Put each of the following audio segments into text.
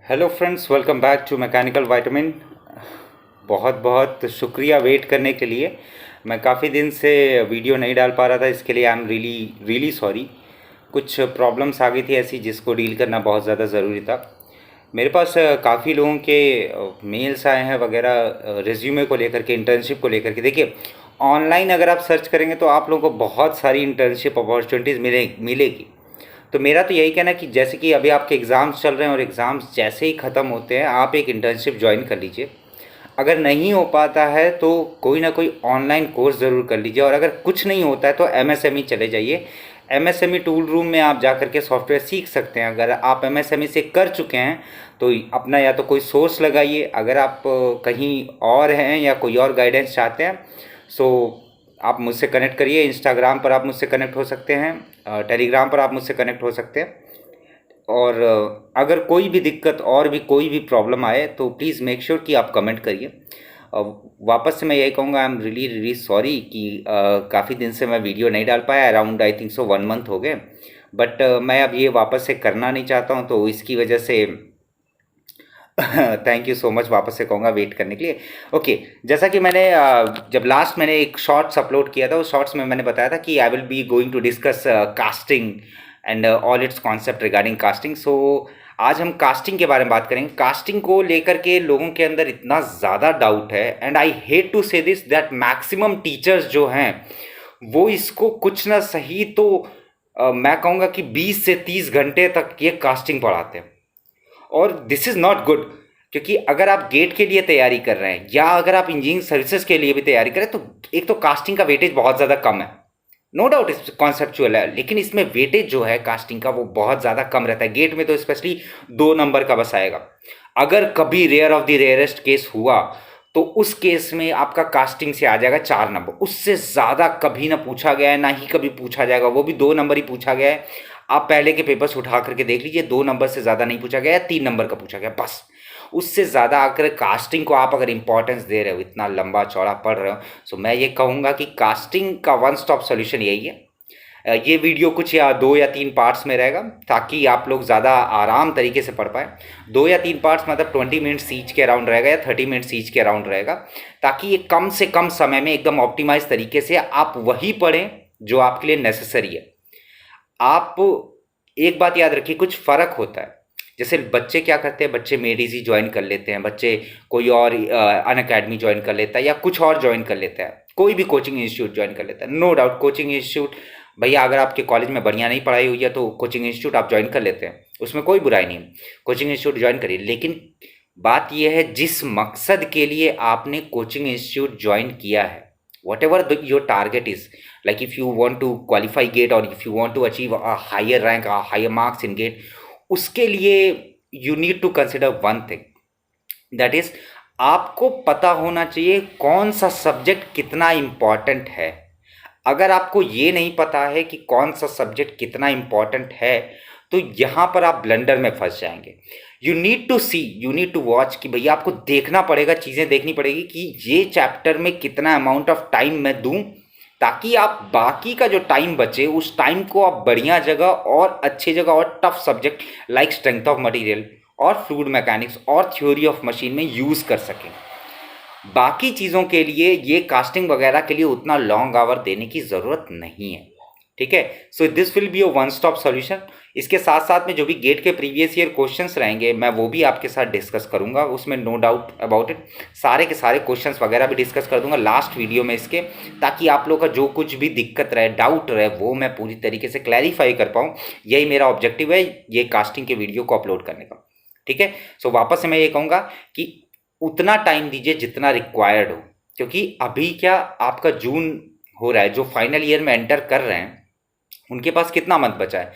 Hello friends, welcome back to mechanical vitamin. बहुत बहुत शुक्रिया वेट करने के लिए। मैं काफ़ी दिन से वीडियो नहीं डाल पा रहा था, इसके लिए I am really really sorry. कुछ प्रॉब्लम्स आ गई थी ऐसी जिसको डील करना बहुत ज़्यादा ज़रूरी था। मेरे पास काफ़ी लोगों के मेल्स आए हैं वगैरह, रिज्यूमे को लेकर के, इंटर्नशिप को लेकर के। देखिए, ऑनलाइन अगर आप सर्च करेंगे तो आप लोगों को बहुत सारी इंटर्नशिप अपॉर्चुनिटीज़ मिलेगी। तो मेरा तो यही कहना है कि जैसे कि अभी आपके एग्ज़ाम्स चल रहे हैं और एग्ज़ाम्स जैसे ही ख़त्म होते हैं आप एक इंटर्नशिप ज्वाइन कर लीजिए। अगर नहीं हो पाता है तो कोई ना कोई ऑनलाइन कोर्स ज़रूर कर लीजिए, और अगर कुछ नहीं होता है तो एमएसएमई चले जाइए। एमएसएमई टूल रूम में आप जा कर के सॉफ्टवेयर सीख सकते हैं। अगर आप एमएसएमई से कर चुके हैं तो अपना या तो कोई सोर्स लगाइए। अगर आप कहीं और हैं या कोई और गाइडेंस चाहते हैं सो आप मुझसे कनेक्ट करिए। इंस्टाग्राम पर आप मुझसे कनेक्ट हो सकते हैं, टेलीग्राम पर आप मुझसे कनेक्ट हो सकते हैं। और अगर कोई भी दिक्कत और भी कोई भी प्रॉब्लम आए तो प्लीज़ मेक श्योर कि आप कमेंट करिए। वापस से मैं यही कहूँगा, I am really really sorry कि काफ़ी दिन से मैं वीडियो नहीं डाल पाया। Around I think so 1 month हो गए। बट मैं अब ये वापस से करना नहीं चाहता हूँ, तो इसकी वजह से थैंक यू सो मच वापस से कहूँगा वेट करने के लिए। ओके, जैसा कि मैंने जब लास्ट मैंने एक शॉर्ट्स अपलोड किया था, उस शॉर्ट्स में मैंने बताया था कि I will be going to discuss casting and all its concept regarding casting. So आज हम कास्टिंग के बारे में बात करेंगे। कास्टिंग को लेकर के लोगों के अंदर इतना ज़्यादा डाउट है, एंड आई हेट टू से दिस दैट मैक्सिमम टीचर्स जो हैं वो इसको कुछ ना सही तो मैं कहूँगा कि 20 से 30 घंटे तक ये कास्टिंग पढ़ाते हैं। और दिस इज़ नॉट गुड, क्योंकि अगर आप गेट के लिए तैयारी कर रहे हैं या अगर आप इंजीनियरिंग सर्विसेज के लिए भी तैयारी करें तो एक तो कास्टिंग का वेटेज बहुत ज़्यादा कम है। नो डाउट इस कॉन्सेप्चुअल है, लेकिन इसमें वेटेज जो है कास्टिंग का वो बहुत ज़्यादा कम रहता है। गेट में तो स्पेशली 2 नंबर का बस आएगा। अगर कभी rare of the rarest case हुआ तो उस केस में आपका कास्टिंग से आ जाएगा 4 नंबर। उससे ज़्यादा कभी ना पूछा गया है, ना ही कभी पूछा जाएगा। वो भी 2 नंबर ही पूछा गया है। आप पहले के पेपर्स उठा करके देख लीजिए, 2 नंबर से ज़्यादा नहीं पूछा गया है, 3 नंबर का पूछा गया बस। उससे ज़्यादा आकर कास्टिंग को आप अगर इंपॉर्टेंस दे रहे हो, इतना लंबा चौड़ा पढ़ रहे हो, तो मैं ये कहूँगा कि कास्टिंग का वन स्टॉप सोल्यूशन यही है। ये वीडियो कुछ या 2 या 3 पार्ट्स में रहेगा ताकि आप लोग ज़्यादा आराम तरीके से पढ़ पाएँ। 2 या 3 पार्ट्स मतलब 20 मिनट्स ईच के अराउंड रहेगा या 30 मिनट्स ईच के अराउंड रहेगा, ताकि ये कम से कम समय में एकदम ऑप्टिमाइज तरीके से आप वही पढ़ें जो आपके लिए नेसेसरी है। आप एक बात याद रखिए, कुछ फ़र्क होता है। जैसे बच्चे क्या करते हैं, बच्चे मेडिज़ी ज्वाइन कर लेते हैं, बच्चे कोई और अन अकेडमी ज्वाइन कर लेता है या कुछ और ज्वाइन कर लेता है, कोई भी कोचिंग इंस्टीट्यूट ज्वाइन कर लेता है। नो डाउट कोचिंग इंस्टीट्यूट, भैया अगर आपके कॉलेज में बढ़िया नहीं पढ़ाई हुई है तो कोचिंग इंस्टीट्यूट आप ज्वाइन कर लेते हैं, उसमें कोई बुराई नहीं है। कोचिंग इंस्टीट्यूट ज्वाइन करिए, लेकिन बात यह है जिस मकसद के लिए आपने कोचिंग इंस्टीट्यूट ज्वाइन किया है, whatever your target is, like if you want to qualify gate or if you want to achieve a higher rank, a higher marks in gate, उसके लिए you need to consider one thing, that is आपको पता होना चाहिए कौन सा subject कितना important है। अगर आपको ये नहीं पता है कि कौन सा सब्जेक्ट कितना इम्पॉर्टेंट है तो यहाँ पर आप ब्लंडर में फंस जाएंगे। You need to see, you need to watch, कि भैया आपको देखना पड़ेगा, चीज़ें देखनी पड़ेगी कि ये चैप्टर में कितना अमाउंट ऑफ टाइम मैं दूं, ताकि आप बाकी का जो टाइम बचे उस टाइम को आप बढ़िया जगह और अच्छी जगह और tough subject like strength of material और फ्लूइड मैकेनिक्स और थ्योरी ऑफ मशीन में यूज़ कर सकें। बाकी चीज़ों के लिए, ये कास्टिंग वगैरह के लिए उतना लॉन्ग आवर देने की ज़रूरत नहीं है। ठीक है, so this will be a one stop solution. इसके साथ साथ में जो भी गेट के प्रीवियस ईयर क्वेश्चंस रहेंगे मैं वो भी आपके साथ डिस्कस करूंगा, उसमें नो डाउट अबाउट इट। सारे के सारे क्वेश्चंस वगैरह भी डिस्कस कर दूंगा लास्ट वीडियो में इसके, ताकि आप लोग का जो कुछ भी दिक्कत रहे, डाउट रहे, वो मैं पूरी तरीके से क्लैरिफाई कर पाऊँ। यही मेरा ऑब्जेक्टिव है ये कास्टिंग के वीडियो को अपलोड करने का। ठीक है, सो वापस से मैं ये कहूँगा कि उतना टाइम दीजिए जितना रिक्वायर्ड हो, क्योंकि अभी क्या आपका जून हो रहा है, जो फाइनल ईयर में एंटर कर रहे हैं उनके पास कितना मंथ बचा है,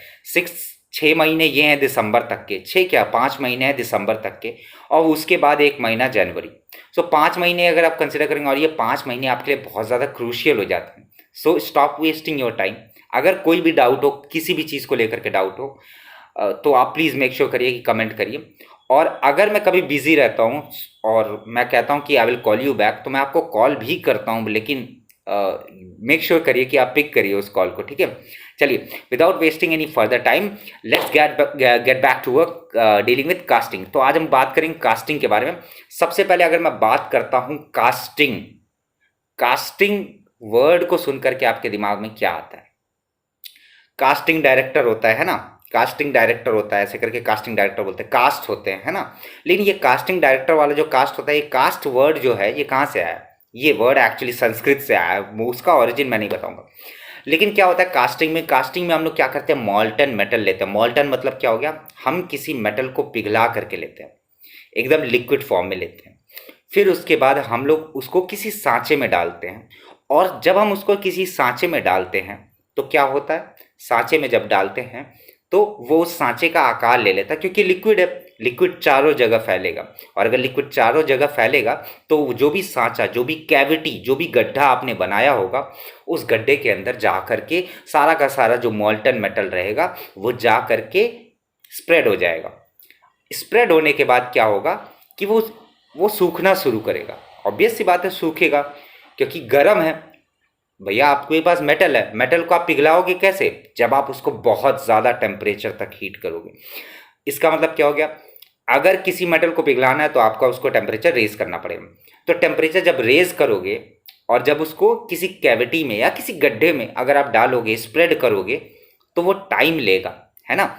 6 महीने ये हैं दिसंबर तक के, 5 महीने हैं दिसंबर तक के, और उसके बाद 1 महीना जनवरी। सो 5 महीने अगर आप कंसिडर करेंगे, और ये 5 महीने आपके लिए बहुत ज़्यादा क्रूशियल हो जाते हैं। So stop wasting your time. अगर कोई भी डाउट हो, किसी भी चीज़ को लेकर के डाउट हो, तो आप प्लीज़ मेक श्योर करिए कि कमेंट करिए। और अगर मैं कभी बिजी रहता हूँ और मैं कहता हूँ कि I will call you back, तो मैं आपको कॉल भी करता हूँ, लेकिन मेक श्योर करिए कि आप पिक करिए उस कॉल को। ठीक है, चलिए, without wasting any further time, let's get back to work dealing with casting. तो आज हम बात करेंगे कास्टिंग के बारे में। सबसे पहले अगर मैं बात करता हूं कास्टिंग, कास्टिंग वर्ड को सुनकर के आपके दिमाग में क्या आता है? कास्टिंग डायरेक्टर होता है ना, कास्टिंग डायरेक्टर होता है, ऐसे करके कास्टिंग डायरेक्टर बोलते हैं, कास्ट होते हैं, है ना। लेकिन ये कास्टिंग डायरेक्टर वाला जो कास्ट होता है, ये कास्ट वर्ड जो है ये कहाँ से आया? ये वर्ड एक्चुअली संस्कृत से आया है, उसका ओरिजिन मैं नहीं बताऊंगा। लेकिन क्या होता है कास्टिंग में? कास्टिंग में हम लोग क्या करते हैं, मॉल्टन मेटल लेते हैं। मॉल्टन मतलब क्या हो गया, हम किसी मेटल को पिघला करके लेते हैं, एकदम लिक्विड फॉर्म में लेते हैं। फिर उसके बाद हम लोग उसको किसी सांचे में डालते हैं, और जब हम उसको किसी सांचे में डालते हैं तो क्या होता है, सांचे में जब डालते हैं तो वो उस सांचे का आकार ले लेता है, क्योंकि लिक्विड है, लिक्विड चारों जगह फैलेगा। और अगर लिक्विड चारों जगह फैलेगा तो जो भी सांचा, जो भी कैविटी, जो भी गड्ढा आपने बनाया होगा, उस गड्ढे के अंदर जा करके सारा का सारा जो मॉल्टन मेटल रहेगा वो जा करके स्प्रेड हो जाएगा। स्प्रेड होने के बाद क्या होगा कि वो सूखना शुरू करेगा। ऑब्वियस सी बात है, सूखेगा, क्योंकि गर्म है भैया। आपके पास मेटल है, मेटल को आप पिघलाओगे कैसे? जब आप उसको बहुत ज़्यादा टेम्परेचर तक हीट करोगे। इसका मतलब क्या हो गया, अगर किसी मेटल को पिघलाना है तो आपका उसको टेम्परेचर रेज करना पड़ेगा। तो टेम्परेचर जब रेज करोगे और जब उसको किसी कैविटी में या किसी गड्ढे में अगर आप डालोगे, स्प्रेड करोगे, तो वो टाइम लेगा, है ना,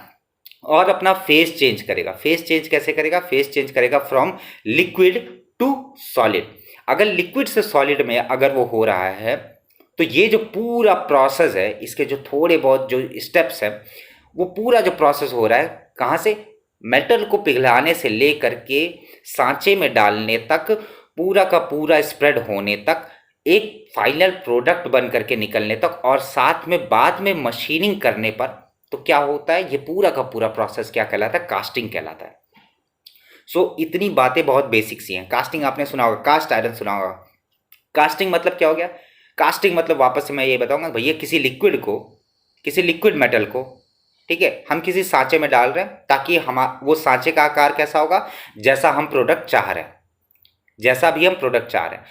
और अपना फेस चेंज करेगा। फेस चेंज कैसे करेगा? फेस चेंज करेगा फ्रॉम लिक्विड टू सॉलिड। अगर लिक्विड से सॉलिड में अगर वो हो रहा है तो ये जो पूरा प्रोसेस है, इसके जो थोड़े बहुत जो स्टेप्स हैं, वो पूरा जो प्रोसेस हो रहा है कहाँ से, मेटल को पिघलाने से लेकर के सांचे में डालने तक, पूरा का पूरा स्प्रेड होने तक, एक फाइनल प्रोडक्ट बन करके निकलने तक, और साथ में बाद में मशीनिंग करने पर तो क्या होता है, ये पूरा का पूरा प्रोसेस क्या कहलाता है, कास्टिंग कहलाता है। सो इतनी बातें बहुत बेसिक सी हैं। कास्टिंग आपने सुना होगा, कास्ट आयरन सुना होगा। कास्टिंग मतलब क्या हो गया? कास्टिंग मतलब वापस से मैं ये बताऊंगा भैया, किसी लिक्विड को, किसी लिक्विड मेटल को, ठीक है, हम किसी सांचे में डाल रहे हैं ताकि हम वो सांचे का आकार कैसा होगा, जैसा हम प्रोडक्ट चाह रहे हैं, जैसा भी हम प्रोडक्ट चाह रहे हैं,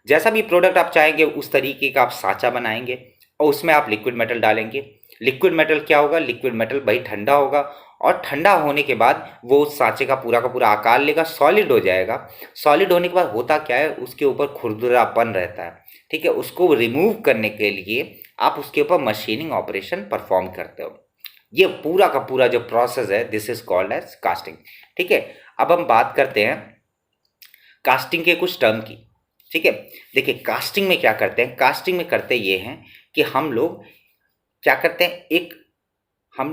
जैसा भी प्रोडक्ट आप चाहेंगे उस तरीके का आप सांचा बनाएंगे और उसमें आप लिक्विड मेटल डालेंगे। लिक्विड मेटल क्या होगा, लिक्विड मेटल भाई ठंडा होगा, और ठंडा होने के बाद वो उस सांचे का पूरा आकार लेगा, सॉलिड हो जाएगा। सॉलिड होने के बाद होता क्या है, उसके ऊपर खुरदुरापन रहता है, ठीक है। उसको रिमूव करने के लिए आप उसके ऊपर मशीनिंग ऑपरेशन परफॉर्म करते हो। ये पूरा का पूरा जो प्रोसेस है, this is called as casting, ठीक है। अब हम बात करते हैं कास्टिंग के कुछ टर्म की, ठीक है। देखिए कास्टिंग में क्या करते हैं, कास्टिंग में करते ये हैं कि हम लोग क्या करते हैं, एक हम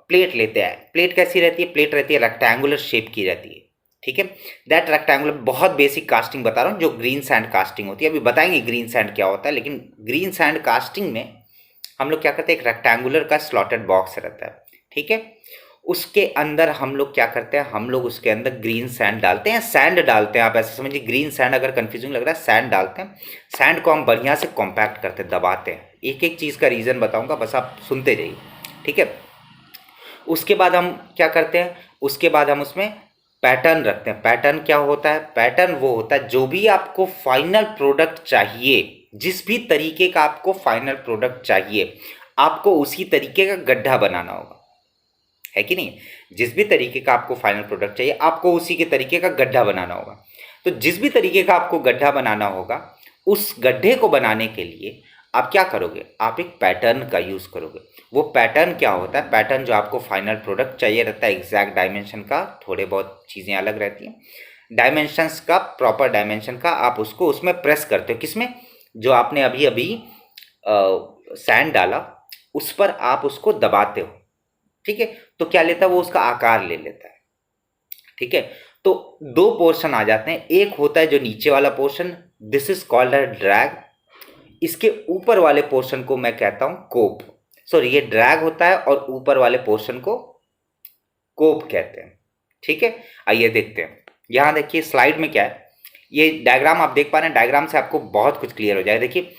प्लेट लेते हैं। प्लेट कैसी रहती है? प्लेट रहती है रेक्टेंगुलर शेप की रहती है, ठीक है। दैट रेक्टेंगुलर, बहुत बेसिक कास्टिंग बता रहा हूँ, जो ग्रीन सैंड कास्टिंग होती है। अभी बताएंगे ग्रीन सैंड क्या होता है, लेकिन ग्रीन सैंड कास्टिंग में हम लोग क्या करते हैं, एक रेक्टेंगुलर का स्लॉटेड बॉक्स रहता है, ठीक है। उसके अंदर हम लोग क्या करते हैं, हम लोग उसके अंदर ग्रीन सैंड डालते हैं, सैंड डालते हैं। आप ऐसे समझिए, ग्रीन सैंड अगर कंफ्यूजिंग लग रहा है, सैंड डालते हैं। सैंड को हम बढ़िया से कॉम्पैक्ट करते हैं, दबाते हैं। एक एक चीज़ का रीज़न बताऊंगा, बस आप सुनते जाइए, ठीक है। उसके बाद हम क्या करते हैं, उसके बाद हम उसमें पैटर्न रखते हैं। पैटर्न क्या होता है? पैटर्न वो होता है जो भी आपको फाइनल प्रोडक्ट चाहिए, जिस भी तरीके का आपको फाइनल प्रोडक्ट चाहिए, आपको उसी तरीके का गड्ढा बनाना होगा, है कि नहीं। जिस भी तरीके का आपको फाइनल प्रोडक्ट चाहिए, आपको उसी के तरीके का गड्ढा बनाना होगा। तो जिस भी तरीके का आपको गड्ढा बनाना होगा, उस गड्ढे को बनाने के लिए आप क्या करोगे, आप एक पैटर्न का यूज़ करोगे। वो पैटर्न क्या होता है? पैटर्न जो आपको फाइनल प्रोडक्ट चाहिए रहता है, एग्जैक्ट डायमेंशन का, थोड़े बहुत चीज़ें अलग रहती हैं, डायमेंशंस का, प्रॉपर डायमेंशन का, आप उसको उसमें प्रेस करते हो। किसमें? जो आपने अभी अभी सैंड डाला, उस पर आप उसको दबाते हो, ठीक है। तो क्या लेता है वो, उसका आकार ले लेता है, ठीक है। तो दो पोर्शन आ जाते हैं। एक होता है जो नीचे वाला portion, this is called a drag. इसके ऊपर वाले पोर्शन को मैं कहता हूं कोप। सॉरी, ये ड्रैग होता है और ऊपर वाले पोर्शन को कोप कहते हैं, ठीक है। आइए देखते हैं, यहां देखिए स्लाइड में क्या है। ये डायग्राम आप देख पा रहे हैं, डायग्राम से आपको बहुत कुछ क्लियर हो जाए। देखिए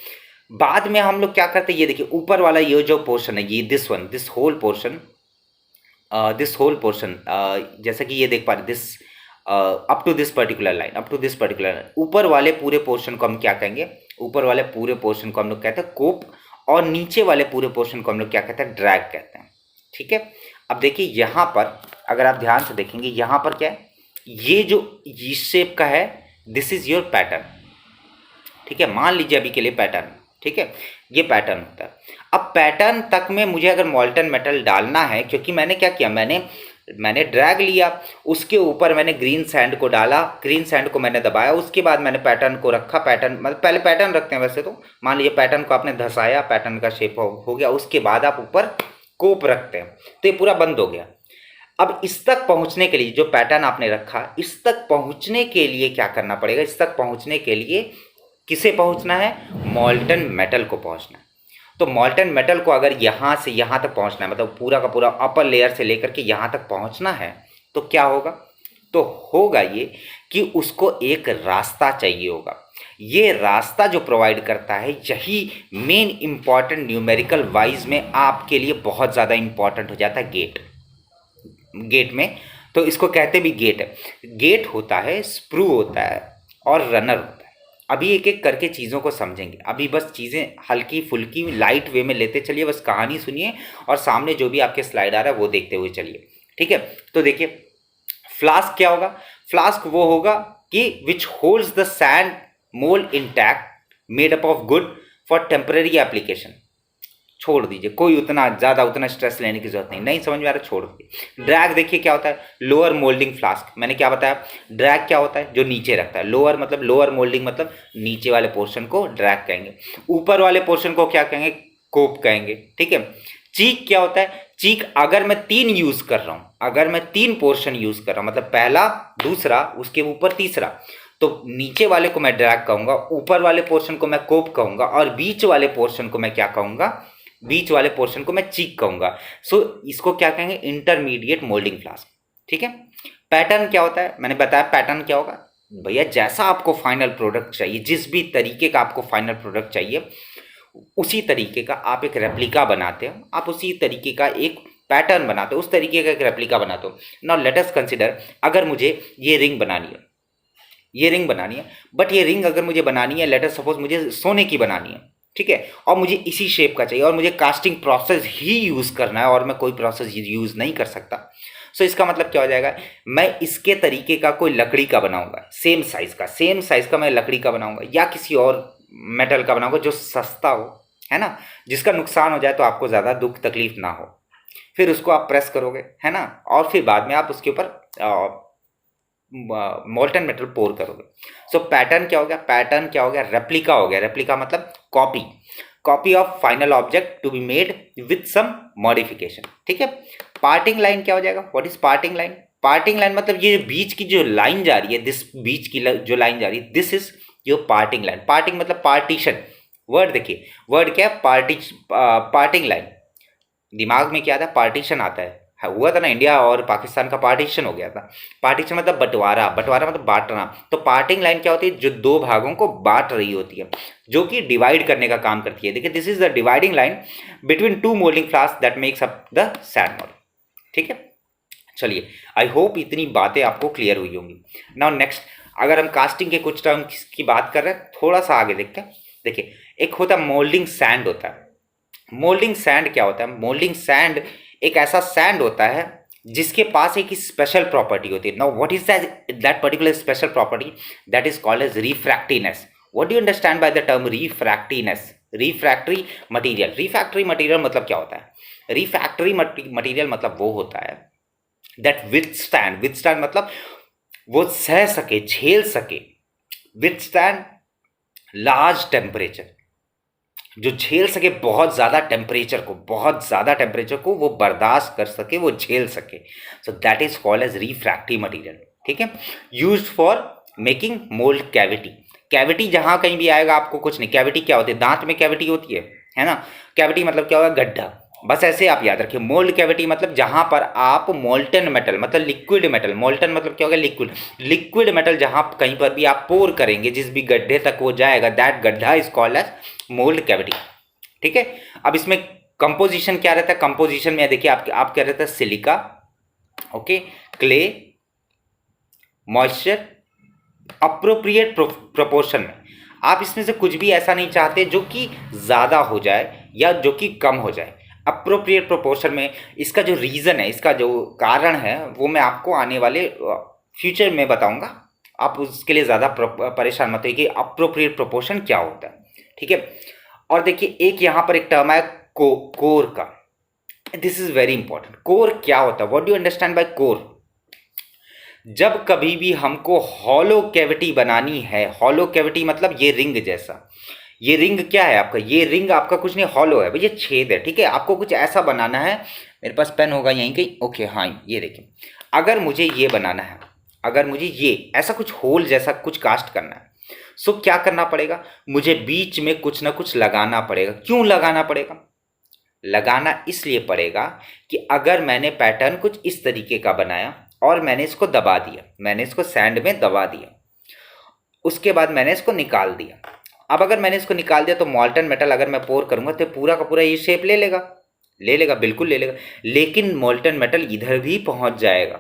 बाद में हम लोग क्या करते हैं, ये देखिए ऊपर वाला ये जो पोर्शन है, ये this one, this whole portion, जैसा कि ये देख पा रहे, this up to this particular line, up to this particular line, ऊपर वाले पूरे पोर्शन को हम क्या कहेंगे, ऊपर वाले पूरे पोर्शन को हम लोग कहते हैं कोप। और नीचे वाले पूरे पोर्शन को हम लोग क्या कहते हैं, ड्रैग कहते हैं। ठीक है, अब देखिए यहाँ पर अगर आप ध्यान से देखेंगे, यहाँ पर क्या है, ये जो इस शेप का है, दिस इज योर पैटर्न। ठीक है, मान लीजिए अभी के लिए पैटर्न, ठीक है, ये पैटर्न होता है। अब पैटर्न तक में मुझे अगर मोल्टन मेटल डालना है, क्योंकि मैंने क्या किया, मैंने ड्रैग लिया, उसके ऊपर मैंने ग्रीन सैंड को डाला, ग्रीन सैंड को मैंने दबाया, उसके बाद मैंने पैटर्न को रखा। पैटर्न मतलब पहले पैटर्न रखते हैं वैसे तो, मान लीजिए पैटर्न को आपने धसाया, पैटर्न का शेप हो गया, उसके बाद आप ऊपर कोप रखते हैं, तो ये पूरा बंद हो गया। अब इस तक पहुंचने के लिए जो पैटर्न आपने रखा, इस तक पहुंचने के लिए क्या करना पड़ेगा, इस तक पहुंचने के लिए किसे पहुंचना है, मोल्टन मेटल को पहुंचना है। तो मोल्टन मेटल को अगर यहाँ से यहाँ तक पहुँचना है, मतलब पूरा का पूरा अपर लेयर से लेकर के यहाँ तक पहुँचना है, तो क्या होगा, तो होगा ये कि उसको एक रास्ता चाहिए होगा। ये रास्ता जो प्रोवाइड करता है, यही मेन इंपॉर्टेंट न्यूमेरिकल वाइज में आपके लिए बहुत ज़्यादा इंपॉर्टेंट हो जाता है। गेट में तो इसको कहते भी गेट है। गेट होता है, स्प्रू होता है और रनर होता है। अभी एक एक करके चीज़ों को समझेंगे। अभी बस चीज़ें हल्की फुल्की लाइट वे में लेते चलिए, बस कहानी सुनिए और सामने जो भी आपके स्लाइड आ रहा है वो देखते हुए चलिए। ठीक है, तो देखिए फ्लास्क क्या होगा, फ्लास्क वो होगा कि विच holds the sand mould intact made up of good for temporary application. छोड़ दीजिए, कोई उतना स्ट्रेस लेने की जरूरत नहीं, नहीं समझ में आ रहा, छोड़ दीजिए। ड्रैग देखिए क्या होता है, लोअर मोल्डिंग फ्लास्क, मैंने क्या बताया, ड्रैग क्या होता है, जो नीचे रखता है। लोअर मतलब लोअर मोल्डिंग मतलब नीचे वाले पोर्शन को ड्रैग कहेंगे, ऊपर वाले पोर्शन को क्या कहेंगे, कोप कहेंगे। ठीक है, चीक क्या होता है, चीक अगर मैं 3 यूज कर रहा हूं, अगर मैं 3 पोर्शन यूज कर रहा हूं, मतलब पहला, दूसरा, उसके ऊपर तीसरा, तो नीचे वाले को मैं ड्रैग कहूंगा, ऊपर वाले पोर्शन को मैं कोप कहूंगा और बीच वाले पोर्शन को मैं क्या कहूंगा, बीच वाले पोर्शन को मैं चीक कहूंगा। सो इसको क्या कहेंगे, इंटरमीडिएट मोल्डिंग फ्लास्क। ठीक है, पैटर्न क्या होता है, मैंने बताया पैटर्न क्या होगा भैया, जैसा आपको फाइनल प्रोडक्ट चाहिए, जिस भी तरीके का आपको फाइनल प्रोडक्ट चाहिए, उसी तरीके का आप एक रेप्लिका बनाते हो, आप उसी तरीके का एक पैटर्न बनाते हो, उस तरीके का एक रेप्लिका बनाते हो। नाउ लेट अस कंसिडर, अगर मुझे ये रिंग बनानी है, ये रिंग बनानी है, बट ये रिंग अगर मुझे बनानी है, लेट अस सपोज मुझे सोने की बनानी है, ठीक है, और मुझे इसी शेप का चाहिए और मुझे कास्टिंग प्रोसेस ही यूज़ करना है और मैं कोई प्रोसेस यूज़ नहीं कर सकता। सो इसका मतलब क्या हो जाएगा, मैं इसके तरीके का कोई लकड़ी का बनाऊंगा, सेम साइज़ का मैं लकड़ी का बनाऊंगा या किसी और मेटल का बनाऊंगा जो सस्ता हो, है ना, जिसका नुकसान हो जाए तो आपको ज़्यादा दुख तकलीफ ना हो। फिर उसको आप प्रेस करोगे, है ना, और फिर बाद में आप उसके ऊपर मोल्टन मेटल पोर करोगे। सो पैटर्न क्या हो गया, पैटर्न क्या हो गया, रेप्लिका हो गया। रेप्लिका मतलब copy of final object to be made with some modification. ठीक है, पार्टिंग लाइन क्या हो जाएगा, what is parting line, parting line मतलब ये बीच की जो लाइन जा रही है, दिस बीच की जो लाइन जा रही है, this is your parting line. Parting मतलब पार्टीशन, वर्ड देखिए, वर्ड क्या है, पार्टिंग लाइन। दिमाग में क्या आता है, पार्टीशन आता है, हुआ था ना, इंडिया और पाकिस्तान का पार्टीशन हो गया था। पार्टीशन मतलब बंटवारा, बंटवारा मतलब बांटना। तो पार्टिंग लाइन क्या होती है, जो दो भागों को बांट रही होती है, जो कि डिवाइड करने का काम करती है। देखिए, this is the dividing line between 2 moulding flask that makes up the sand model. ठीक है, चलिए, आई होप इतनी बातें आपको क्लियर हुई होंगी। नाउ नेक्स्ट, अगर हम कास्टिंग के कुछ टर्म्स की बात कर रहे हैं, थोड़ा सा आगे देखते हैं। देखिए, एक होता है मोल्डिंग सैंड होता है। मोल्डिंग सैंड क्या होता है, मोल्डिंग सैंड एक ऐसा सैंड होता है जिसके पास एक स्पेशल प्रॉपर्टी होती है। Now what is that particular special property, that is called as refractiveness. What do you understand by the term refractiveness, refractory material. Refractory material मतलब क्या होता है, रिफ्रैक्टरी मटेरियल मतलब वो होता है दैट विथस्टैंड मतलब वो सह सके, झेल सके, विथस्टैंड लार्ज टेम्परेचर, जो झेल सके बहुत ज़्यादा टेम्परेचर को, बहुत ज़्यादा टेम्परेचर को वो बर्दाश्त कर सके, वो झेल सके। So that is called as refractive material. ठीक है, used for making mould cavity. Cavity जहाँ कहीं भी आएगा आपको कुछ नहीं, कैविटी क्या होती है, दांत में कैविटी होती है ना। कैविटी मतलब क्या होगा, गड्ढा, बस ऐसे आप याद रखिए। मोल्ड कैविटी मतलब जहाँ पर आप मोल्टन मेटल मतलब लिक्विड मेटल, मोल्टन मतलब क्या होगा, लिक्विड मेटल, जहाँ कहीं पर भी आप पोर करेंगे, जिस भी गड्ढे तक वो जाएगा, दैट गड्ढा is called as mould cavity. ठीक है, अब इसमें कंपोजिशन क्या रहता है, कंपोजिशन में देखिए आप क्या रहता है, silica, okay, clay, moisture, appropriate proportion में। आप इसमें से कुछ भी ऐसा नहीं चाहते जो कि ज़्यादा हो जाए या जो कि कम हो जाए अप्रोप्रिएट प्रोपोर्शन में। इसका जो रीज़न है, इसका जो कारण है, वो मैं आपको आने वाले फ्यूचर में बताऊंगा। आप उसके लिए ज़्यादा परेशान मत होइए कि अप्रोप्रिएट प्रोपोर्शन क्या होता है, ठीक है। और देखिए एक यहाँ पर एक टर्म है कोर का। This is very important. Core क्या होता है? What do you understand by core? जब कभी भी हमको हॉलो कैविटी बनानी है, हॉलो कैविटी मतलब ये रिंग जैसा, ये रिंग क्या है आपका? ये रिंग आपका कुछ नहीं, हॉलो है भाई, ये छेद है, ठीक है। आपको कुछ ऐसा बनाना है, मेरे पास पेन होगा यहीं कहीं, ओके हाँ ये देखिए। अगर मुझे ये बनाना है, अगर मुझे ये ऐसा कुछ होल जैसा कुछ कास्ट करना है, सो क्या करना पड़ेगा? मुझे बीच में कुछ ना कुछ लगाना पड़ेगा। क्यों लगाना पड़ेगा? लगाना इसलिए पड़ेगा कि अगर मैंने पैटर्न कुछ इस तरीके का बनाया और मैंने इसको दबा दिया, मैंने इसको सैंड में दबा दिया, उसके बाद मैंने इसको निकाल दिया। अब अगर मैंने इसको निकाल दिया तो मॉल्टन मेटल अगर मैं पोर करूंगा तो पूरा का पूरा ये शेप ले लेगा, ले लेगा, बिल्कुल ले लेगा। लेकिन मॉल्टन मेटल इधर भी पहुंच जाएगा,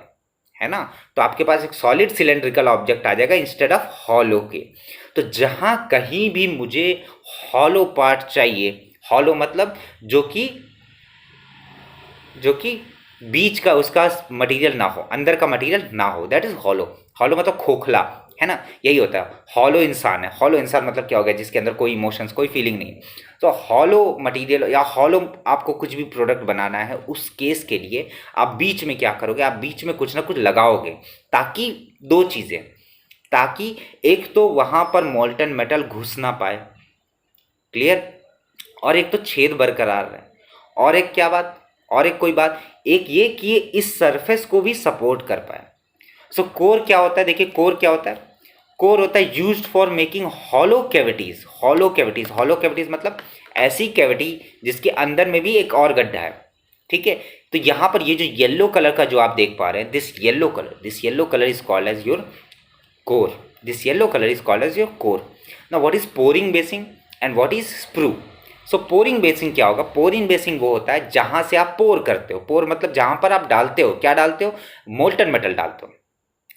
है ना। तो आपके पास एक सॉलिड सिलेंड्रिकल ऑब्जेक्ट आ जाएगा इंस्टेड ऑफ हॉलो के। तो जहां कहीं भी मुझे हॉलो पार्ट चाहिए, हॉलो मतलब जो कि बीच का उसका मटेरियल ना हो, अंदर का मटेरियल ना हो, दैट इज हॉलो। हॉलो मतलब खोखला, है ना, यही होता है। हॉलो इंसान है, हॉलो इंसान मतलब क्या हो गया? जिसके अंदर कोई इमोशंस, कोई फीलिंग नहीं। तो हॉलो मटेरियल या हॉलो आपको कुछ भी प्रोडक्ट बनाना है, उस केस के लिए आप बीच में क्या करोगे? आप बीच में कुछ ना कुछ लगाओगे, ताकि दो चीज़ें, ताकि एक तो वहाँ पर मोल्टन मेटल घुस ना पाए, क्लियर, और एक तो छेद बरकरार रहे, और एक क्या बात, और एक कोई बात, एक ये कि ये इस सरफेस को भी सपोर्ट कर पाए। सो कोर क्या होता है? देखिए कोर क्या होता है? कोर होता है used for making hollow cavities. Hollow cavities, hollow cavities मतलब ऐसी कैविटी जिसके अंदर में भी एक और गड्ढा है, ठीक है। तो यहाँ पर ये जो येलो कलर का जो आप देख पा रहे हैं, this yellow colour is called as your core. This yellow colour is called as your core. Now what is pouring basin and what is sprue? So pouring basin क्या होगा? पोरिंग बेसिंग वो होता है जहां से आप पोर करते हो। पोर मतलब जहां पर आप डालते हो, क्या डालते हो? मोल्टन मेटल डालते हो,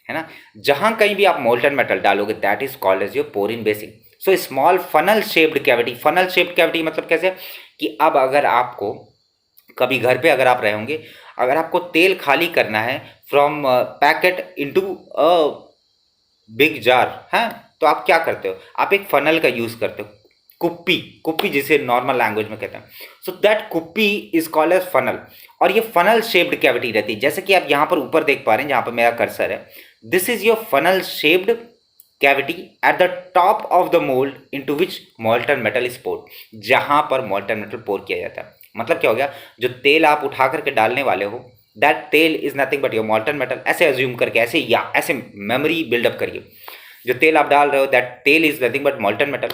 है ना। जहां कहीं भी आप मोल्टन मेटल डालोगे, that is called as your pouring basin. So small funnel shaped cavity. Funnel shaped cavity मतलब कैसे? कि अब अगर आपको कभी घर पे अगर आप रहे होंगे, अगर आपको तेल खाली करना है from packet into a big jar, है, तो आप क्या करते हो? आप एक फनल का यूज करते हो, कुप्पी, कुप्पी जिसे नॉर्मल लैंग्वेज में कहते हैं। सो दैट कुप्पी इज कॉल्ड एज फनल। और ये फनल शेप्ड कैविटी रहती है, जैसे कि आप यहाँ पर ऊपर देख पा रहे हैं, जहाँ पर मेरा कर्सर है, this is your funnel shaped cavity at the top of the mould into which molten metal is poured. जहाँ पर मॉल्टन मेटल पोर किया जाता है, मतलब क्या हो गया? जो तेल आप उठा करके डालने वाले हो, दैट तेल is nothing but your मॉल्टन metal. ऐसे अज्यूम करके, ऐसे या ऐसे मेमोरी बिल्डअप करिए, जो तेल आप डाल रहे हो, दैट तेल इज नथिंग बट मॉल्टन मेटल।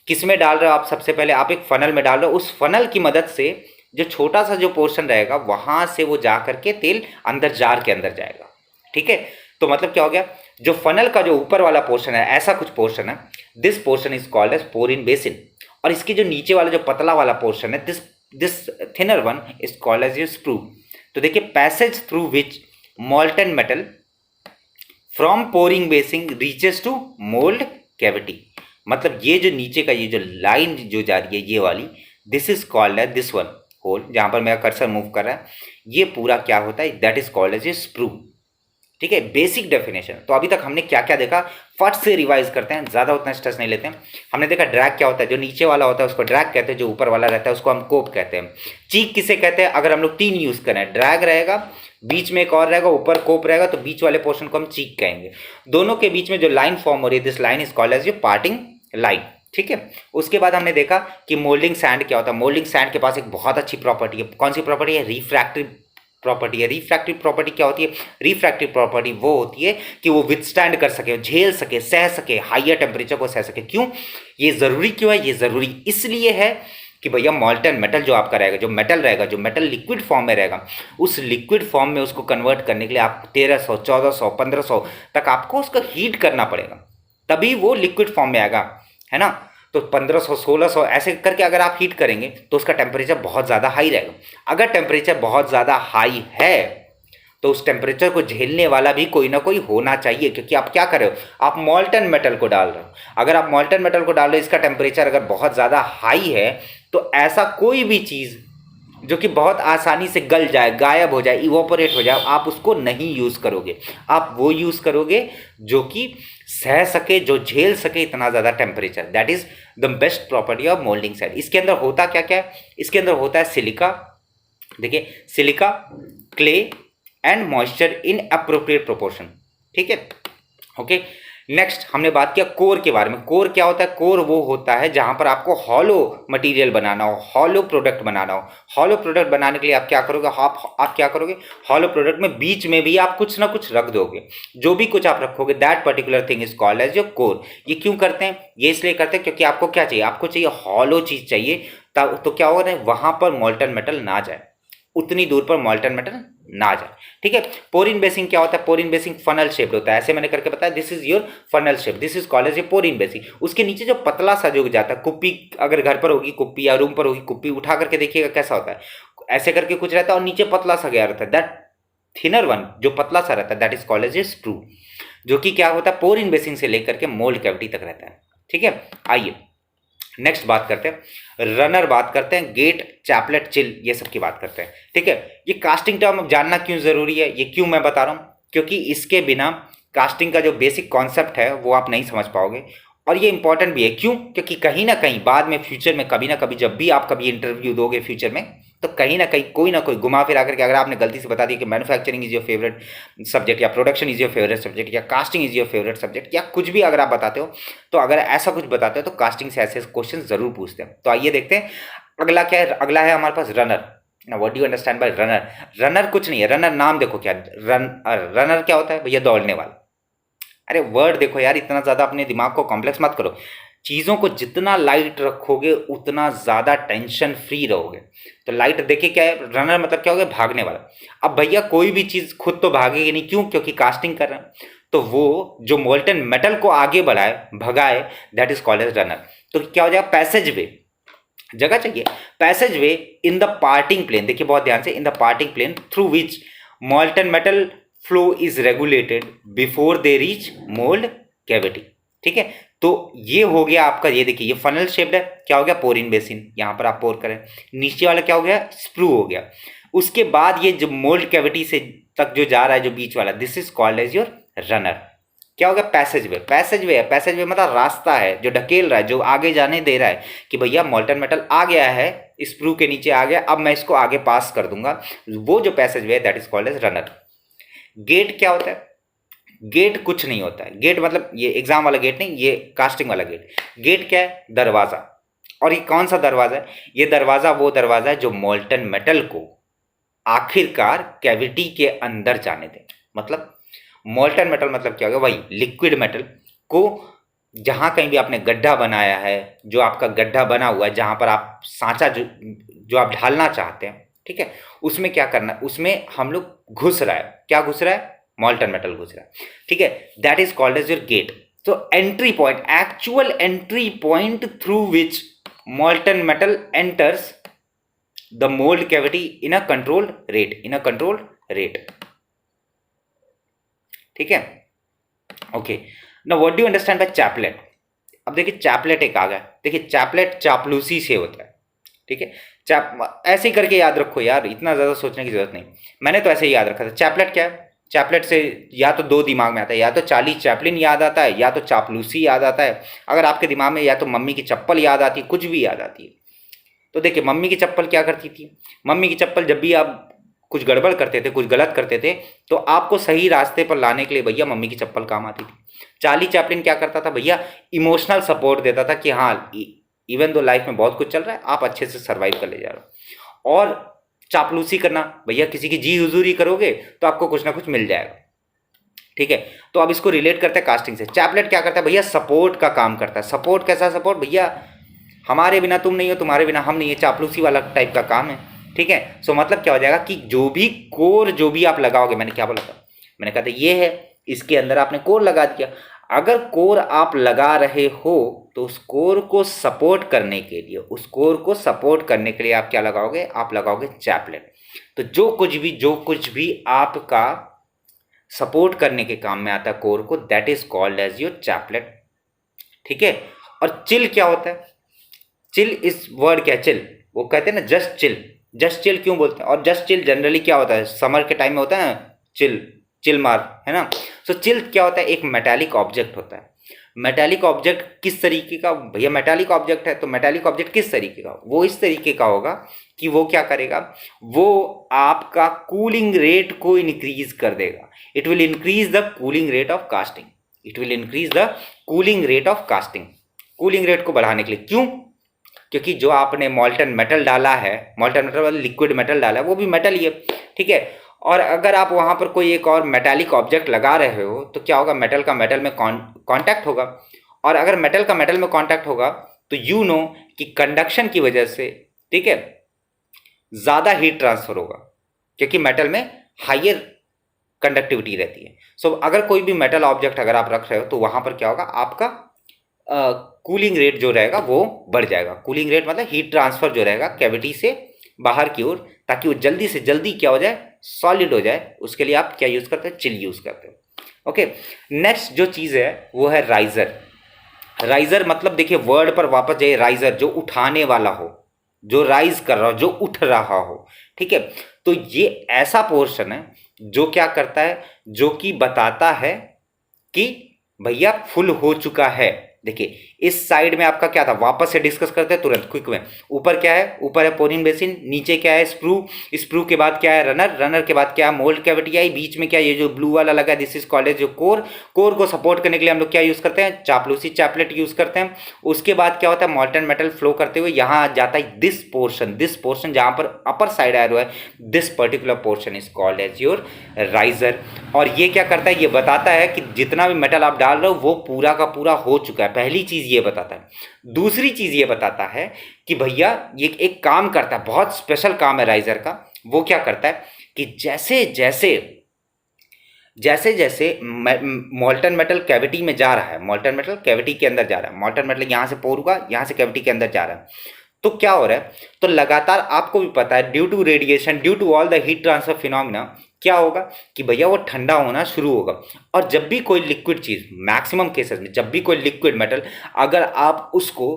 किस में डाल रहे हो आप? सबसे पहले आप एक फनल में डाल रहे हो। उस फनल की मदद से जो छोटा सा जो पोर्शन रहेगा, वहां से वो जा करके तेल अंदर जार के अंदर जाएगा, ठीक है। तो मतलब क्या हो गया? जो फनल का जो ऊपर वाला पोर्शन है, ऐसा कुछ पोर्शन है, this portion is called as pour in basin. और इसके जो नीचे वाला जो पतला वाला पोर्शन है, this thinner one is called as your sprue. तो देखिए, passage through which molten metal from pouring basin reaches to mould cavity. मतलब ये जो नीचे का ये जो लाइन जो जा रही है, ये वाली, this is called as this one hole, जहां पर मेरा कर्सर मूव कर रहा है, ये पूरा क्या होता है? That is called as a sprue, ठीक है। Basic definition. तो अभी तक हमने क्या क्या देखा, फट से रिवाइज करते हैं, ज़्यादा उतना स्ट्रेस नहीं लेते हैं। हमने देखा ड्रैग क्या होता है, जो नीचे वाला होता है उसको ड्रैग कहते हैं, जो ऊपर वाला रहता है उसको हम कोप कहते हैं। चीक किसे कहते हैं? अगर हम लोग तीन यूज़ करें, ड्रैग रहेगा, बीच में एक और रहेगा, ऊपर कोप रहेगा, तो बीच वाले पोर्शन को हम चीक कहेंगे। दोनों के बीच में जो लाइन फॉर्म हो रही है, this line is called as your parting line, ठीक है। उसके बाद हमने देखा कि मोल्डिंग सैंड क्या होता है। मोल्डिंग सैंड के पास एक बहुत अच्छी प्रॉपर्टी है। कौन सी प्रॉपर्टी है? रिफ्रैक्टिव प्रॉपर्टी है। रिफ्रैक्टिव प्रॉपर्टी क्या होती है? रिफ्रैक्टिव प्रॉपर्टी वो होती है कि वो विथस्टैंड कर सके, झेल सके, सह सके, हाइयर टेम्परेचर को सह सके। क्यों ये जरूरी क्यों है? ये जरूरी इसलिए है कि भैया मॉल्टन मेटल जो आपका रहेगा, जो मेटल रहेगा, जो मेटल लिक्विड फॉर्म में रहेगा, उस लिक्विड फॉर्म में उसको कन्वर्ट करने के लिए आप 1300, 1400, 1500 तक आपको उसको हीट करना पड़ेगा, तभी वो लिक्विड फॉर्म में आएगा, है ना। तो 1500, 1600 ऐसे करके अगर आप हीट करेंगे तो उसका टेम्परेचर बहुत ज़्यादा हाई रहेगा। अगर टेम्परेचर बहुत ज़्यादा हाई है तो उस टेम्परेचर को झेलने वाला भी कोई ना कोई होना चाहिए, क्योंकि आप क्या कर रहे हो, आप मॉल्टन मेटल को डाल रहे हो। अगर आप मॉल्टन मेटल को डाल रहे हो, इसका टेम्परेचर अगर बहुत ज़्यादा हाई है, तो ऐसा कोई भी चीज़ जो कि बहुत आसानी से गल जाए, गायब हो जाए, इवोपोरेट हो जाए, आप उसको नहीं यूज़ करोगे। आप वो यूज़ करोगे जो कि सह सके, जो झेल सके इतना ज़्यादा temperature. That is the best property of moulding side. इसके अंदर होता क्या क्या है? इसके अंदर होता है सिलिका, देखिए silica, clay and moisture in appropriate proportion. ठीक है, ओके। नेक्स्ट हमने बात किया कोर के बारे में। कोर क्या होता है? कोर वो होता है जहां पर आपको हॉलो मटेरियल बनाना हो, हॉलो प्रोडक्ट बनाना हो। हॉलो प्रोडक्ट बनाने के लिए आप क्या करोगे? आप क्या करोगे? हॉलो प्रोडक्ट में बीच में भी आप कुछ ना कुछ रख दोगे। जो भी कुछ आप रखोगे, that particular thing is called as your core. ये क्यों करते हैं? ये इसलिए करते हैं क्योंकि आपको क्या चाहिए? आपको चाहिए हॉलो चीज चाहिए, तो क्या होगा, वहां पर मॉल्टन मेटल ना जाए, उतनी दूर पर मॉल्टन मेटल ना जाए। ठीक है। पोरिन बेसिंग क्या होता है? पोरिन बेसिंग फनल शेप्ड होता है, ऐसे मैंने करके बताया, this is your funnel shape, this is called as a pouring basin. उसके नीचे जो पतला सा जो जाता है, कुप्पी, अगर घर पर होगी कुप्पी या रूम पर होगी कुप्पी, उठा करके देखिएगा कैसा होता है, ऐसे करके कुछ रहता है और नीचे पतला सा गया रहता है, दैट थिनर वन जो पतला सा रहता है, that is called as a sprue, जो कि क्या होता है, पोरिन बेसिंग से लेकर के मोल्ड कैविटी तक रहता है। ठीक है, आइए नेक्स्ट बात करते हैं, रनर बात करते हैं, गेट, चैपलेट, चिल, ये सब की बात करते हैं। ठीक है, ये कास्टिंग टर्म जानना क्यों जरूरी है, ये क्यों मैं बता रहा हूं, क्योंकि इसके बिना कास्टिंग का जो बेसिक कॉन्सेप्ट है वो आप नहीं समझ पाओगे। और ये इंपॉर्टेंट भी है, क्यों? क्योंकि कहीं ना कहीं बाद में फ्यूचर में कभी ना कभी जब भी आप कभी इंटरव्यू दोगे फ्यूचर में, तो कहीं ना कोई घुमा फिरा करके अगर आपने गलती से बता दिया कि manufacturing is your favourite subject, या production is your favourite subject, या casting is your favourite subject, या कुछ भी अगर आप बताते हो, तो अगर ऐसा कुछ बताते हो तो कास्टिंग से ऐसे क्वेश्चन जरूर पूछते हैं। तो आइए देखते हैं अगला क्या है। अगला है हमारे पास रनर। ना what do you understand bye runner? Runner कुछ नहीं है, रनर नाम देखो क्या, रनर क्या होता है भैया? दौड़ने वाला। अरे वर्ड देखो यार, इतना ज़्यादा अपने दिमाग को कॉम्प्लेक्स मत करो। चीज़ों को जितना लाइट रखोगे उतना ज़्यादा टेंशन फ्री रहोगे। तो लाइट देखिए क्या है, रनर मतलब क्या हो गया? भागने वाला। अब भैया कोई भी चीज़ खुद तो भागेगी नहीं, क्यों? क्योंकि कास्टिंग कर रहे हैं, तो वो जो मोल्टन मेटल को आगे बढ़ाए, भगाए, that is called as runner. तो क्या हो जाएगा? पैसेज वे, जगह चाहिए, passage way in the parting plane. देखिए बहुत ध्यान से, in the parting plane through which molten metal flow is regulated before they reach mould cavity. ठीक है, तो ये हो गया आपका, ये देखिए ये फनल शेप्ड है, क्या हो गया? पोरिन बेसिन, यहां पर आप पोर करें। नीचे वाला क्या हो गया? स्प्रू हो गया। उसके बाद ये जो मोल्ड कैविटी से तक जो जा रहा है, जो बीच वाला, this is called as your runner. क्या हो गया? पैसेज वे। पैसेज वे है, पैसेज वे मतलब रास्ता है जो ढकेल रहा है, जो आगे जाने दे रहा है कि भैया मोल्टन मेटल आ गया है, स्प्रू के नीचे आ गया, अब मैं इसको आगे पास कर दूंगा। वो जो पैसेज वे है, that is called as runner. Gate क्या होता है? गेट कुछ नहीं होता है। गेट मतलब ये एग्जाम वाला गेट नहीं, ये कास्टिंग वाला गेट। गेट क्या है? दरवाजा। और ये कौन सा दरवाजा है? ये दरवाजा वो दरवाजा है जो मोल्टन मेटल को आखिरकार कैविटी के अंदर जाने दे। मतलब मोल्टन मेटल मतलब क्या होगा? वही लिक्विड मेटल को जहां कहीं भी आपने गड्ढा बनाया है, जो आपका गड्ढा बना हुआ है, जहां पर आप सांचा जो आप ढालना चाहते हैं, ठीक है, उसमें क्या करना है? उसमें हम लोग घुस रहा है, क्या घुस रहा है? मोल्टन मेटल घुस रहा है। ठीक है, that is called as your gate. तो entry point, actual entry point through which molten metal enters the mould cavity in a controlled rate, in a controlled rate. ठीक है, okay. Now what do you understand by chaplet? अब देखिए chaplet एक आ गया। देखिए chaplet चापलूसी से होता है। ठीक है, ऐसे ही करके याद रखो यार, इतना ज़्यादा सोचने की जरूरत नहीं। मैंने तो ऐसे ही याद रखा था। चैपलेट क्या है? चैपलेट से या तो दो दिमाग में आता है, या तो चार्ली चैपलिन याद आता है, या तो चापलूसी याद आता है। अगर आपके दिमाग में या तो मम्मी की चप्पल याद आती है, कुछ भी याद आती है। तो देखिए मम्मी की चप्पल क्या करती थी? मम्मी की चप्पल जब भी आप कुछ गड़बड़ करते थे, कुछ गलत करते थे, तो आपको सही रास्ते पर लाने के लिए भैया मम्मी की चप्पल काम आती थी। चार्ली चैपलिन क्या करता था भैया? इमोशनल सपोर्ट देता था कि हाँ, इवन दो लाइफ में बहुत कुछ चल रहा है, आप अच्छे से सर्वाइव कर ले जा रहे हो। और चापलूसी करना भैया, किसी की जी हुजूरी करोगे तो आपको कुछ ना कुछ मिल जाएगा। ठीक है, तो अब इसको रिलेट करते हैं कास्टिंग से। चैपलेट क्या करता है भैया? सपोर्ट का काम करता है। सपोर्ट कैसा सपोर्ट भैया? हमारे बिना तुम नहीं हो, तुम्हारे बिना हम नहीं है, चापलूसी वाला टाइप का काम है। ठीक है, सो मतलब क्या हो जाएगा कि जो भी कोर जो भी आप लगाओगे, मैंने क्या बोला था? मैंने कहा था ये है, इसके अंदर आपने कोर लगा दिया। अगर कोर आप लगा रहे हो तो उस कोर को सपोर्ट करने के लिए, उस कोर को सपोर्ट करने के लिए आप क्या लगाओगे? आप लगाओगे चैपलेट। तो जो कुछ भी आपका सपोर्ट करने के काम में आता है कोर को, that is called as your chaplet. ठीक है। और चिल क्या होता है? चिल इस वर्ड क्या, चिल वो कहते हैं ना जस्ट चिल। जस्ट चिल क्यों बोलते हैं? और जस्ट चिल जनरली क्या होता है, समर के टाइम में होता है ना, चिल चिल मार, है ना। सो चिल क्या होता है? एक मेटालिक ऑब्जेक्ट होता है। मेटालिक ऑब्जेक्ट किस तरीके का भैया? मेटालिक ऑब्जेक्ट है तो मेटालिक ऑब्जेक्ट किस तरीके का? वो इस तरीके का होगा कि वो क्या करेगा, वो आपका कूलिंग रेट को इंक्रीज कर देगा। It will increase the cooling rate of casting. It will increase the cooling rate of casting. Cooling rate को बढ़ाने के लिए। क्यों? क्योंकि जो आपने मॉल्टन मेटल डाला है, मॉल्टन मेटल वाला लिक्विड मेटल डाला है, वो भी मेटल ही है। ठीक है। और अगर आप वहां पर कोई एक और मेटालिक ऑब्जेक्ट लगा रहे हो तो क्या होगा, मेटल का मेटल में कांटेक्ट होगा। और अगर मेटल का मेटल में कांटेक्ट होगा तो यू नो कि कंडक्शन की वजह से, ठीक है, ज्यादा हीट ट्रांसफर होगा, क्योंकि मेटल में हायर कंडक्टिविटी रहती है। सो अगर कोई भी मेटल ऑब्जेक्ट अगर आप रख रहे हो तो वहां पर क्या होगा, आपका कूलिंग रेट जो रहेगा वो बढ़ जाएगा। कूलिंग रेट मतलब हीट ट्रांसफर जो रहेगा कैविटी से बाहर की ओर, ताकि वो जल्दी से जल्दी क्या हो जाए, सॉलिड हो जाए। उसके लिए आप क्या यूज करते हो? चिल यूज करते हो। ओके। नेक्स्ट जो चीज है वो है राइजर। राइजर मतलब देखिए वर्ड पर वापस जाइए, राइजर जो उठाने वाला हो, जो राइज कर रहा हो, जो उठ रहा हो। ठीक है। तो ये ऐसा पोर्शन है जो क्या करता है, जो कि बताता है कि भैया फुल हो चुका है। देखिए इस साइड में आपका क्या था, वापस से डिस्कस करते हैं तुरंत क्विक में। ऊपर क्या है? ऊपर है पोरिन बेसिन, नीचे क्या है? स्प्रू। स्प्रू के बाद क्या है? रनर। रनर के बाद क्या है? मोल्ड कैविटी आई। बीच में क्या, ये जो ब्लू वाला लगा है, दिस इज कॉल्ड एज जो कोर। कोर को सपोर्ट करने के लिए हम लोग क्या यूज करते हैं? चापलूसी चैपलेट यूज करते हैं। उसके बाद क्या होता है, मॉल्टन मेटल फ्लो करते हुए यहाँ आ जाता है दिस पोर्शन जहां पर अपर साइड एरो है, this particular portion is called as your riser. और ये क्या करता है, ये बताता है कि जितना भी मेटल आप डाल रहे हो वो पूरा का पूरा हो चुका है। पहली चीज ये बताता है। दूसरी चीज ये बताता है कि भैया ये एक काम करता है, बहुत स्पेशल काम है राइजर का। वो क्या करता है कि जैसे जैसे मॉल्टन मेटल कैविटी में जा रहा है, मॉल्टन मेटल कैविटी के अंदर जा रहा है, मॉल्टन मेटल यहां से पोर हुआ, यहां से कैविटी के अंदर जा रहा है, तो क्या हो रहा है, तो लगातार आपको भी पता है due to radiation, due to all the heat transfer phenomena क्या होगा कि भैया वो ठंडा होना शुरू होगा। और जब भी कोई लिक्विड चीज, मैक्सिमम केसेस में जब भी कोई लिक्विड मेटल, अगर आप उसको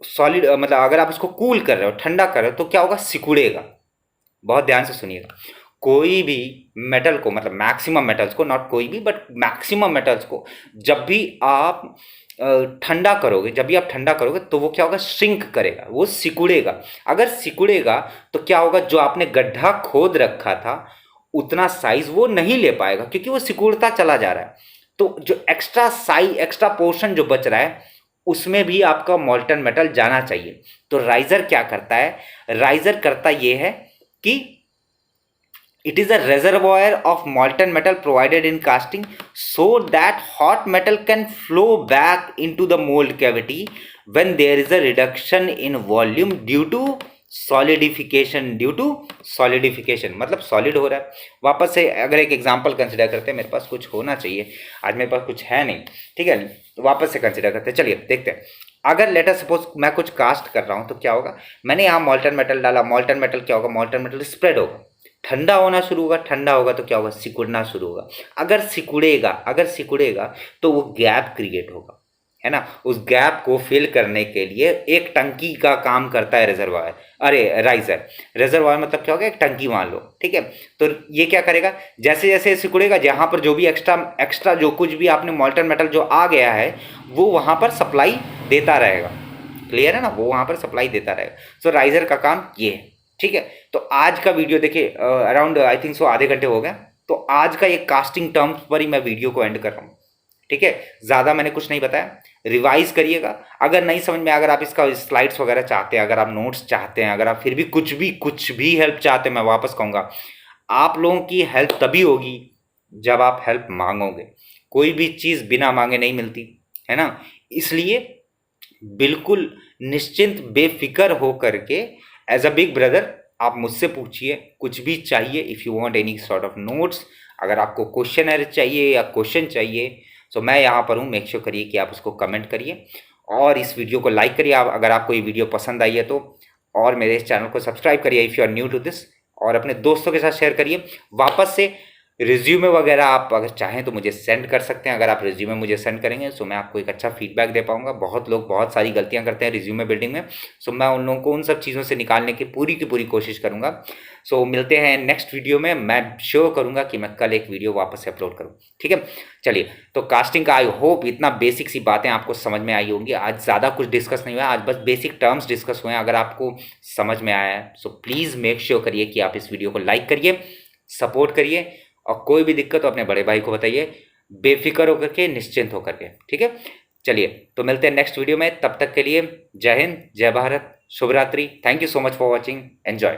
सॉलिड मतलब अगर आप उसको कूल कर रहे हो, ठंडा कर रहे हो, तो क्या होगा, सिकुड़ेगा। बहुत ध्यान से सुनिएगा। कोई भी मेटल को, मतलब मैक्सिमम मेटल्स को, नॉट कोई भी बट मैक्सिमम मेटल्स को जब भी आप ठंडा करोगे तो वो क्या होगा, श्रिंक करेगा, वो सिकुड़ेगा। अगर सिकुड़ेगा तो क्या होगा, जो आपने गड्ढा खोद रखा था उतना साइज वो नहीं ले पाएगा, क्योंकि वो सिकुड़ता चला जा रहा है। तो जो एक्स्ट्रा पोर्शन जो बच रहा है उसमें भी आपका मॉल्टन मेटल जाना चाहिए। तो राइजर क्या करता है, राइजर करता ये है कि it is a reservoir of molten metal provided in casting so that hot metal can flow back into the mold cavity when there is a reduction in volume due to solidification मतलब solid हो रहा है। वापस से अगर एक example consider करते हैं, मेरे पास कुछ होना चाहिए, आज मेरे पास कुछ है नहीं, ठीक है, वापस से कंसिडर करते हैं। चलिए देखते हैं। अगर लेटर सपोज मैं कुछ कास्ट कर रहा हूं तो क्या होगा, मैंने यहाँ मॉल्टन मेटल डाला, मॉल्टन मेटल क्या होगा, मॉल्टन मेटल स्प्रेड होगा, ठंडा होना शुरू होगा, ठंडा होगा तो क्या होगा, सिकुड़ना शुरू होगा। अगर सिकुड़ेगा तो वो गैप क्रिएट होगा, है ना। उस गैप को फिल करने के लिए एक टंकी का काम करता है रिजर्वायर, अरे राइजर। रिजर्वायर मतलब क्या होगा, एक टंकी मान लो, ठीक है। तो ये क्या करेगा, जैसे जैसे सिकुड़ेगा, जहां पर जो भी एक्स्ट्रा जो कुछ भी आपने मॉल्टन मेटल जो आ गया है वो वहां पर सप्लाई देता रहेगा। क्लियर है ना, वो वहां पर सप्लाई देता रहेगा। सो राइजर का काम ये है, ठीक है। तो आज का वीडियो देखिए अराउंड आई थिंक सो आधे घंटे हो गए। तो आज का ये कास्टिंग टर्म्स पर ही मैं वीडियो को एंड कर रहा हूँ, ठीक है। ज़्यादा मैंने कुछ नहीं बताया, रिवाइज करिएगा। अगर नहीं समझ में, अगर आप इसका स्लाइड्स वगैरह चाहते हैं, अगर आप नोट्स चाहते हैं, अगर आप फिर भी कुछ भी हेल्प चाहते हैं, मैं वापस कहूँगा आप लोगों की हेल्प तभी होगी जब आप हेल्प मांगोगे। कोई भी चीज़ बिना मांगे नहीं मिलती, है ना। इसलिए बिल्कुल निश्चिंत बेफिक्र हो करके एज अ बिग ब्रदर आप मुझसे पूछिए, कुछ भी चाहिए। If you want any sort of notes, अगर आपको क्वेश्चन चाहिए या क्वेश्चन चाहिए, सो मैं यहाँ पर हूँ। मेक श्योर करिए कि आप उसको कमेंट करिए और इस वीडियो को लाइक करिए अगर आपको ये वीडियो पसंद आई है तो, और मेरे इस चैनल को सब्सक्राइब करिए if you are new to this. और अपने दोस्तों के साथ शेयर करिए। वापस से रिज्यूमे वगैरह आप अगर चाहें तो मुझे सेंड कर सकते हैं। अगर आप रिज्यूमे मुझे सेंड करेंगे तो मैं आपको एक अच्छा फीडबैक दे पाऊंगा। बहुत लोग बहुत सारी गलतियां करते हैं रिज्यूमे बिल्डिंग में, सो मैं उन लोगों को उन सब चीज़ों से निकालने की पूरी कोशिश करूंगा। सो मिलते हैं नेक्स्ट वीडियो में। मैं श्योर करूंगा कि मैं कल एक वीडियो वापस से अपलोड करूँ, ठीक है। चलिए, तो कास्टिंग का आई होप इतना बेसिक सी बातें आपको समझ में आई होंगी। आज ज़्यादा कुछ डिस्कस नहीं हुआ, आज बस बेसिक टर्म्स डिस्कस हुए हैं। अगर आपको समझ में आया है सो प्लीज़ मेक श्योर करिए कि आप इस वीडियो को लाइक करिए, सपोर्ट करिए, और कोई भी दिक्कत हो अपने बड़े भाई को बताइए, बेफिक्र होकर के, निश्चिंत होकर के, ठीक है। चलिए, तो मिलते हैं नेक्स्ट वीडियो में। तब तक के लिए जय हिंद, जय भारत, शुभ रात्रि। Thank you so much for watching, enjoy.